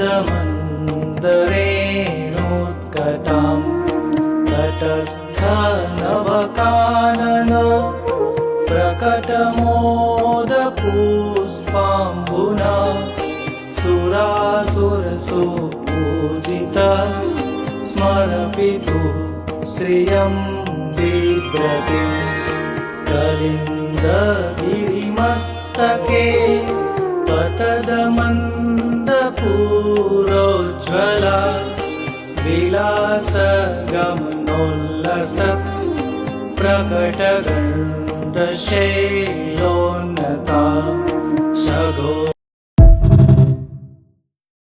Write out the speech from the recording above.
पदमन्दरेणोत्कटां तटस्थनवकानन प्रकटमोदपुष्पाम्बुना सुरासुरसुपूजिता स्मरपितुः श्रियं बिभ्रतिं कलिन्दगिरिमस्तके पतदमन्दपूरोज्ज्वला विलासगमनोल्लसत् प्रकटगण्डशैलोन्नता शगो